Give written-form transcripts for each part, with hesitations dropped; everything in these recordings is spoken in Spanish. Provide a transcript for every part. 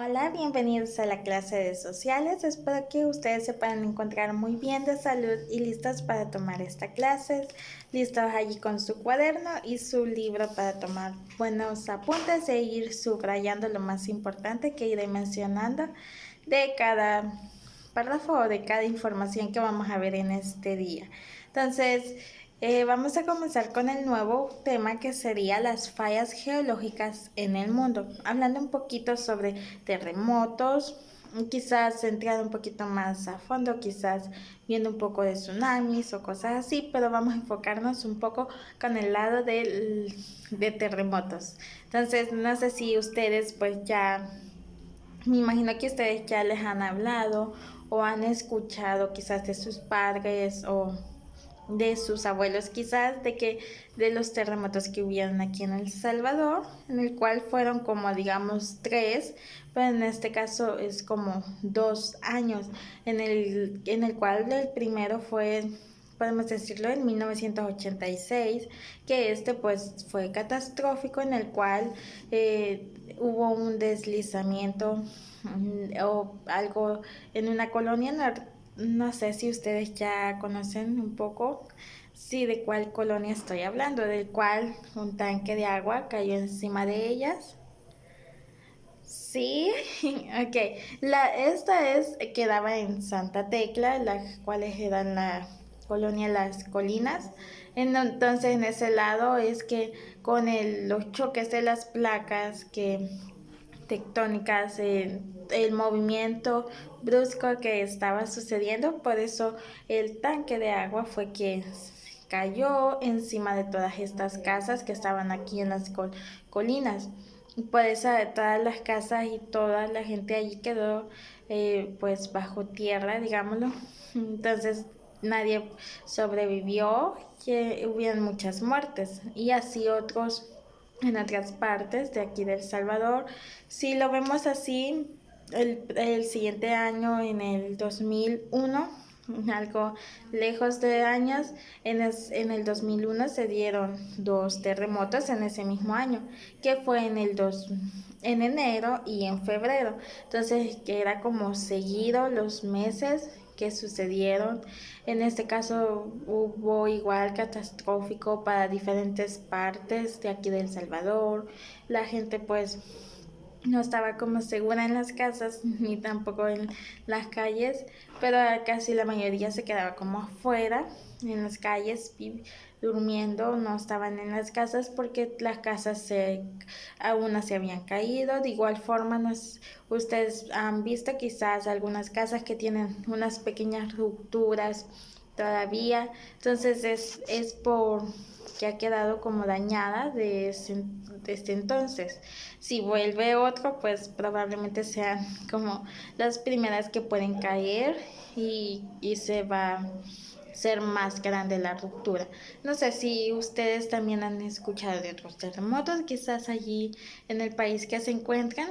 Hola, bienvenidos a la clase de sociales. Espero que ustedes se puedan encontrar muy bien de salud y listos para tomar esta clase, listos allí con su cuaderno y su libro para tomar buenos apuntes e ir subrayando lo más importante que iré mencionando de cada párrafo o de cada información que vamos a ver en este día. Entonces, vamos a comenzar con el nuevo tema que sería las fallas geológicas en el mundo, hablando un poquito sobre terremotos, quizás centrado un poquito más a fondo, quizás viendo un poco de tsunamis o cosas así, pero vamos a enfocarnos un poco con el lado de terremotos. Entonces, no sé si ustedes pues ya, me imagino que ustedes ya les han hablado o han escuchado quizás de sus padres o de sus abuelos quizás de los terremotos que hubieron aquí en El Salvador, en el cual fueron como digamos tres, pero en este caso es como 2 años, en el cual el primero fue, podemos decirlo, en 1986, que este pues fue catastrófico, en el cual hubo un deslizamiento o algo en una colonia. No sé si ustedes ya conocen un poco, sí, de cuál colonia estoy hablando, del cual un tanque de agua cayó encima de ellas. Sí, ok. Quedaba en Santa Tecla, las cuales eran la colonia Las Colinas. Entonces, en ese lado es que con los choques de las placas que tectónicas, el movimiento brusco que estaba sucediendo, por eso el tanque de agua fue que cayó encima de todas estas casas que estaban aquí en las colinas. Por eso todas las casas y toda la gente allí quedó pues bajo tierra, digámoslo. Entonces nadie sobrevivió, que hubieron muchas muertes y así otros en otras partes de aquí del Salvador. Si lo vemos así, el siguiente año, en el 2001, algo lejos de años, en el 2001 se dieron dos terremotos en ese mismo año, que fue en enero y en febrero. Entonces, que era como seguido los meses que sucedieron. En este caso hubo igual catastrófico para diferentes partes de aquí de El Salvador. La gente pues no estaba como segura en las casas ni tampoco en las calles, pero casi la mayoría se quedaba como afuera en las calles durmiendo, no estaban en las casas porque las casas aún no se habían caído. De igual forma, ustedes han visto quizás algunas casas que tienen unas pequeñas rupturas todavía, entonces es por que ha quedado como dañada desde entonces. Si vuelve otro, pues probablemente sean como las primeras que pueden caer y se va a ser más grande la ruptura. No sé si ustedes también han escuchado de otros terremotos, quizás allí en el país que se encuentran.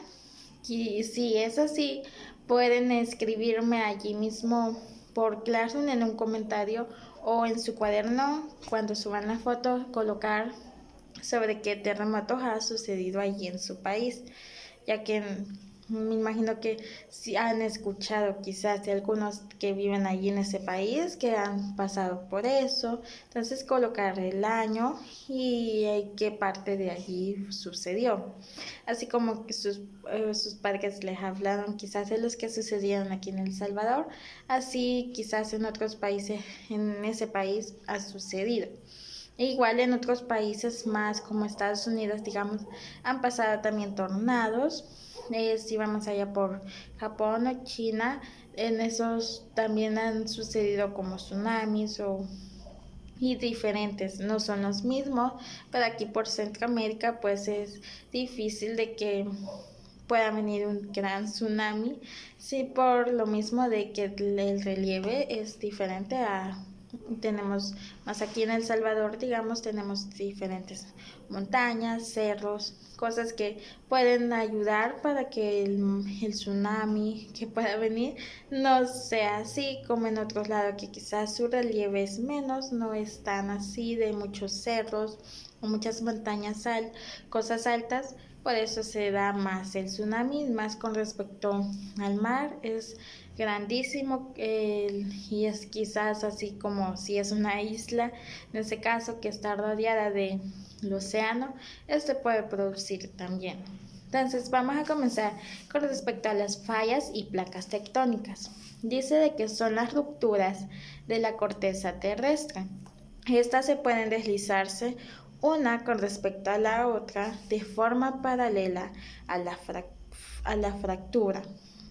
Y si es así, pueden escribirme allí mismo por Classroom en un comentario o en su cuaderno cuando suban la foto, colocar sobre qué terremotos ha sucedido allí en su país, ya que me imagino que si han escuchado quizás de algunos que viven allí en ese país que han pasado por eso. Entonces colocar el año y qué parte de allí sucedió, así como que sus padres les hablaron quizás de los que sucedieron aquí en El Salvador, así quizás en otros países, en ese país ha sucedido. E igual en otros países más como Estados Unidos, digamos, han pasado también tornados. Si vamos allá por Japón o China, en esos también han sucedido como tsunamis y diferentes, no son los mismos, pero aquí por Centroamérica pues es difícil de que pueda venir un gran tsunami, sí, por lo mismo de que el relieve es diferente a tenemos más aquí en El Salvador, digamos, tenemos diferentes montañas, cerros, cosas que pueden ayudar para que el tsunami que pueda venir no sea así como en otros lados, que quizás su relieve es menos, no es tan así de muchos cerros o muchas montañas, cosas altas. por eso se da más el tsunami, más con respecto al mar, es grandísimo y es quizás así como si es una isla, en este caso que está rodeada del océano, este puede producir también. Entonces vamos a comenzar con respecto a las fallas y placas tectónicas. Dice de que son las rupturas de la corteza terrestre. Estas se pueden deslizarse una con respecto a la otra de forma paralela a la fractura.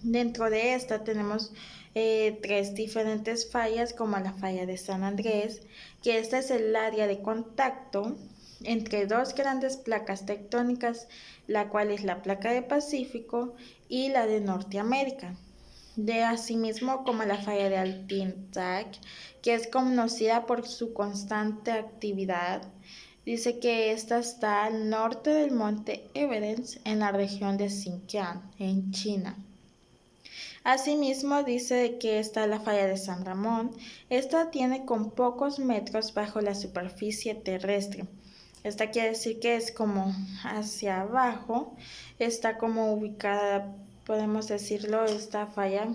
Dentro de esta tenemos tres diferentes fallas, como la falla de San Andrés, que esta es el área de contacto entre dos grandes placas tectónicas, la cual es la placa de Pacífico y la de Norteamérica. De asimismo como la falla de Altintac, que es conocida por su constante actividad. Dice que esta está al norte del monte Everest en la región de Xinjiang, en China. Asimismo dice que está la falla de San Ramón. Esta tiene con pocos metros bajo la superficie terrestre. Esta quiere decir que es como hacia abajo, está como ubicada, podemos decirlo, esta falla,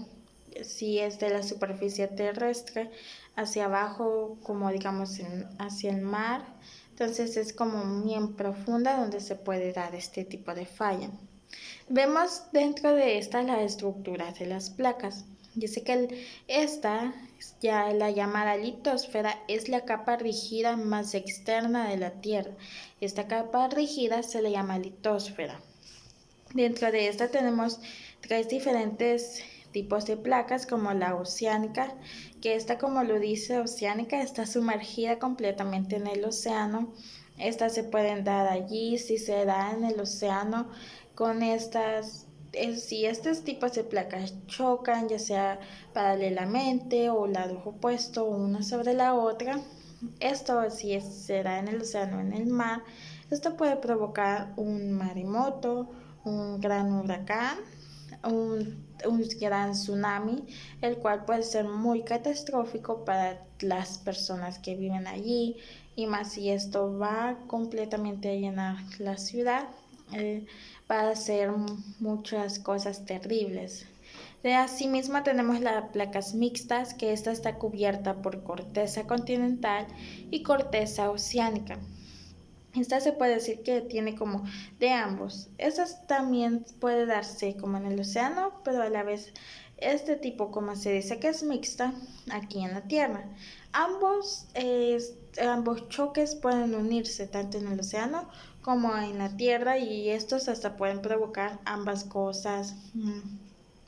si es de la superficie terrestre, hacia abajo, como digamos hacia el mar, entonces es como bien profunda donde se puede dar este tipo de falla. Vemos dentro de esta la estructura de las placas. Dice que esta, ya la llamada litosfera, es la capa rígida más externa de la Tierra. Esta capa rígida se le llama litosfera. Dentro de esta tenemos tres diferentes tipos de placas, como la oceánica, que esta, como lo dice oceánica, está sumergida completamente en el océano. Estas se pueden dar allí, si se da en el océano, con estas, si estos tipos de placas chocan, ya sea paralelamente o lado opuesto, una sobre la otra, esto si se da en el océano o en el mar, esto puede provocar un maremoto, un gran huracán, un gran tsunami, el cual puede ser muy catastrófico para las personas que viven allí, y más si esto va completamente a llenar la ciudad, va a hacer muchas cosas terribles. Asimismo tenemos las placas mixtas, que esta está cubierta por corteza continental y corteza oceánica. Esta se puede decir que tiene como de ambos. Estas también puede darse como en el océano, pero a la vez este tipo, como se dice que es mixta, aquí en la Tierra. Ambos choques pueden unirse tanto en el océano como en la Tierra, y estos hasta pueden provocar ambas cosas,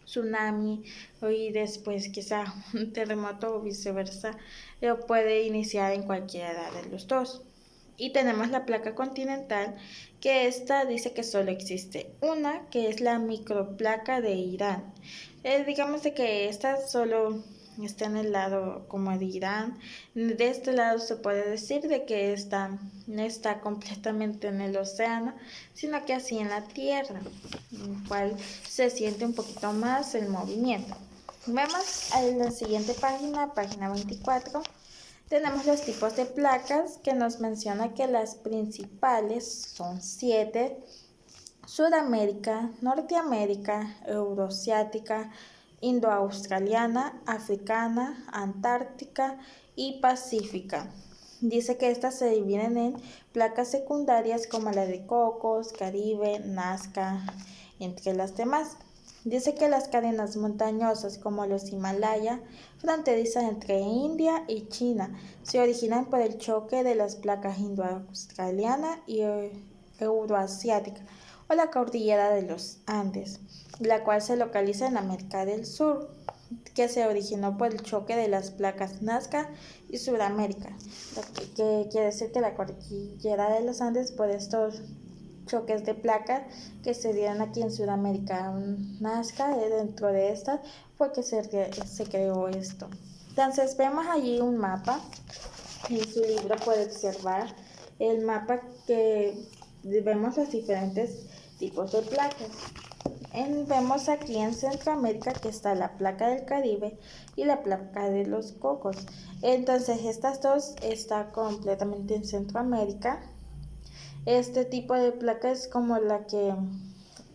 tsunami y después quizá un terremoto o viceversa, lo puede iniciar en cualquiera de los dos. Y tenemos la placa continental, que esta dice que solo existe una, que es la microplaca de Irán. Digamos de que esta solo está en el lado como de Irán. De este lado se puede decir de que esta no está completamente en el océano, sino que así en la tierra, en el cual se siente un poquito más el movimiento. Vemos en la siguiente página, página 24. Tenemos los tipos de placas, que nos menciona que las principales son 7: Sudamérica, Norteamérica, Euroasiática, Indoaustraliana, Africana, Antártica y Pacífica. Dice que estas se dividen en placas secundarias como la de Cocos, Caribe, Nazca, entre las demás. Dice que las cadenas montañosas como los Himalaya, fronterizas entre India y China, se originan por el choque de las placas indoaustraliana y euroasiática, o la cordillera de los Andes, la cual se localiza en América del Sur, que se originó por el choque de las placas Nazca y Sudamérica, lo que quiere decir que la cordillera de los Andes, por estos choques de placas que se dieron aquí en Sudamérica, Nazca, dentro de esta fue que se creó esto. Entonces vemos allí un mapa, en su libro puede observar el mapa, que vemos los diferentes tipos de placas. Vemos aquí en Centroamérica que está la placa del Caribe y la placa de los Cocos. Entonces estas dos están completamente en Centroamérica. Este tipo de placa es como la que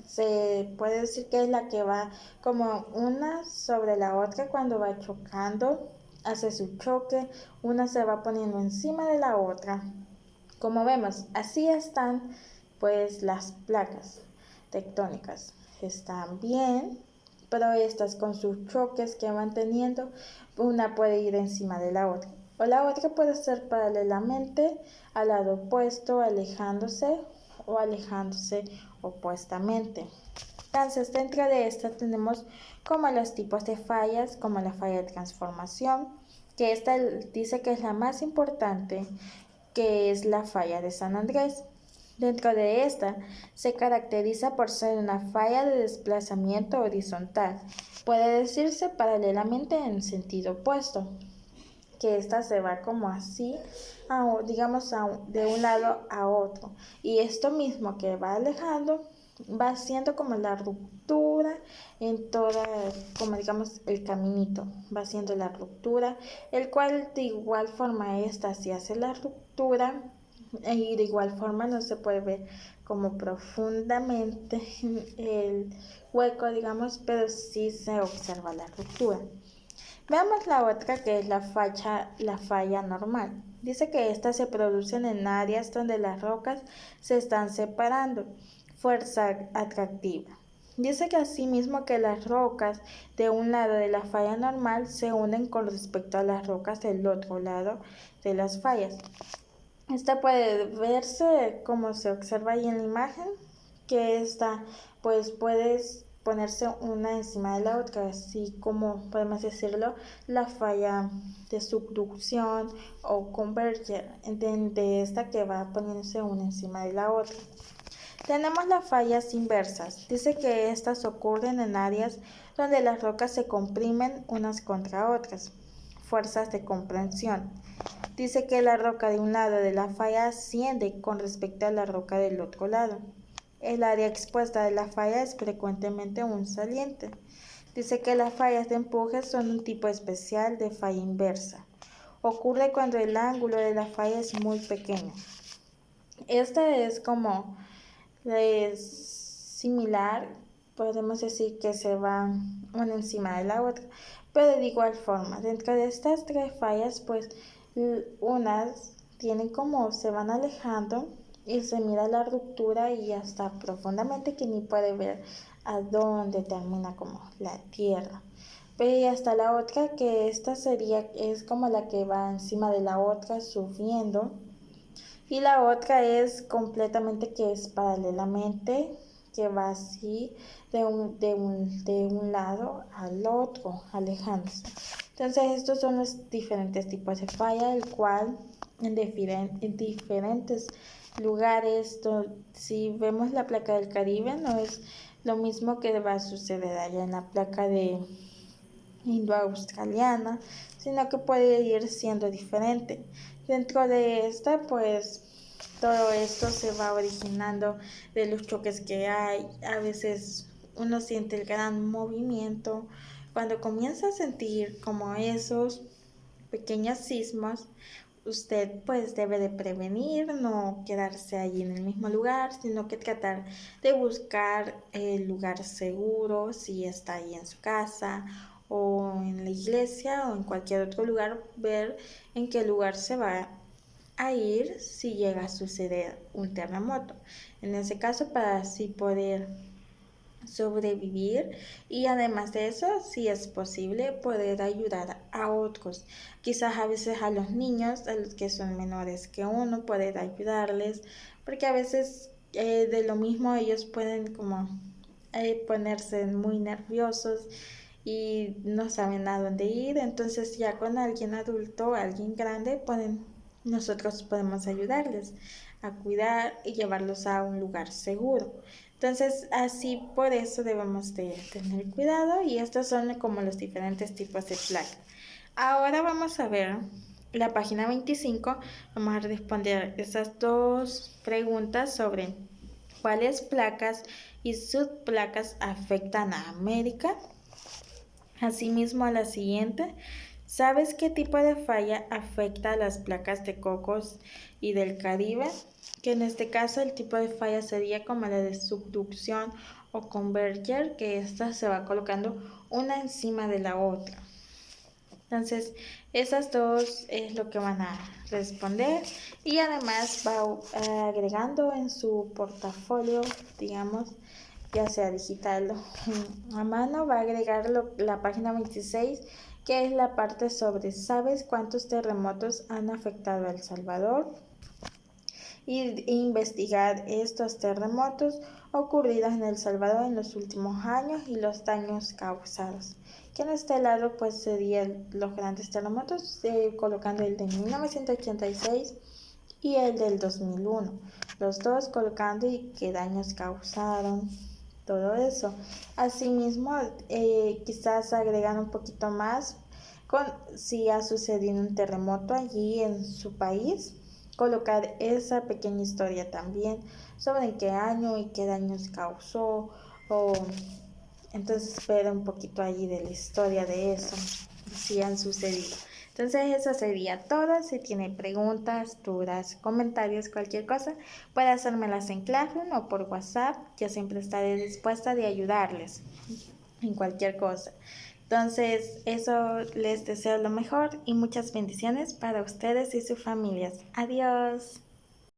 se puede decir que es la que va como una sobre la otra cuando va chocando, hace su choque, una se va poniendo encima de la otra. Como vemos, así están pues las placas tectónicas. Están bien, pero estas con sus choques que van teniendo, una puede ir encima de la otra. O la otra puede ser paralelamente al lado opuesto, alejándose o alejándose opuestamente. Entonces, dentro de esta tenemos como los tipos de fallas, como la falla de transformación, que esta dice que es la más importante, que es la falla de San Andrés. Dentro de esta se caracteriza por ser una falla de desplazamiento horizontal. Puede decirse paralelamente en sentido opuesto, que esta se va como así, digamos, de un lado a otro. Y esto mismo que va alejando, va haciendo como la ruptura en toda, como digamos, el caminito. Va haciendo la ruptura, el cual de igual forma esta si hace la ruptura y de igual forma no se puede ver como profundamente el hueco, digamos, pero sí se observa la ruptura. Veamos la otra que es la falla normal. Dice que estas se producen en áreas donde las rocas se están separando. Fuerza atractiva. Dice que asimismo que las rocas de un lado de la falla normal se unen con respecto a las rocas del otro lado de las fallas. Esta puede verse como se observa ahí en la imagen, que esta pues puede ponerse una encima de la otra, así como podemos decirlo, la falla de subducción o converger de esta que va poniéndose una encima de la otra. Tenemos las fallas inversas. Dice que estas ocurren en áreas donde las rocas se comprimen unas contra otras. Fuerzas de comprensión. Dice que la roca de un lado de la falla asciende con respecto a la roca del otro lado. El área expuesta de la falla es frecuentemente un saliente. Dice que las fallas de empuje son un tipo especial de falla inversa. Ocurre cuando el ángulo de la falla es muy pequeño. Esta es como similar, podemos decir que se van una encima de la otra, pero de igual forma, dentro de estas tres fallas, pues unas tienen como se van alejando y se mira la ruptura y hasta profundamente que ni puede ver a dónde termina como la tierra. Pero y hasta la otra que esta es como la que va encima de la otra subiendo, y la otra es completamente que es paralelamente, que va así de un lado al otro, alejándose. Entonces estos son los diferentes tipos de falla, el cual en diferentes lugares, si vemos la placa del Caribe, no es lo mismo que va a suceder allá en la placa de indo-australiana, sino que puede ir siendo diferente. Dentro de esta, pues todo esto se va originando de los choques que hay. A veces uno siente el gran movimiento. Cuando comienza a sentir como esos pequeños sismos, usted pues debe de prevenir, no quedarse allí en el mismo lugar, sino que tratar de buscar el lugar seguro, si está ahí en su casa o en la iglesia o en cualquier otro lugar, ver en qué lugar se va a ir si llega a suceder un terremoto. En ese caso, para así poder sobrevivir y además de eso, si es posible, poder ayudar a otros. Quizás a veces a los niños, a los que son menores que uno, poder ayudarles, porque a veces de lo mismo ellos pueden como ponerse muy nerviosos y no saben a dónde ir. Entonces ya con alguien adulto, alguien grande, nosotros podemos ayudarles a cuidar y llevarlos a un lugar seguro. Entonces, así por eso debemos de tener cuidado y estos son como los diferentes tipos de placa. Ahora vamos a ver la página 25, vamos a responder esas dos preguntas sobre cuáles placas y subplacas afectan a América. Asimismo, a la siguiente, ¿Sabes qué tipo de falla afecta a las placas de Cocos y del Caribe? Que en este caso el tipo de falla sería como la de subducción o converger, que esta se va colocando una encima de la otra. Entonces, esas dos es lo que van a responder y además va agregando en su portafolio, digamos, ya sea digital o a mano, va a agregar la página 26, que es la parte sobre ¿sabes cuántos terremotos han afectado a El Salvador? Y investigar estos terremotos ocurridos en El Salvador en los últimos años y los daños causados. Que en este lado pues serían los grandes terremotos, colocando el de 1986 y el del 2001, los dos colocando y qué daños causaron, todo eso. Asimismo, quizás agregar un poquito más con si ha sucedido un terremoto allí en su país, colocar esa pequeña historia también sobre en qué año y qué daños causó, o entonces ver un poquito allí de la historia de eso, si han sucedido. Entonces eso sería todo. Si tiene preguntas, dudas, comentarios, cualquier cosa, puede hacérmelas en Classroom o por WhatsApp. Yo siempre estaré dispuesta de ayudarles en cualquier cosa. Entonces, eso, les deseo lo mejor y muchas bendiciones para ustedes y sus familias. Adiós.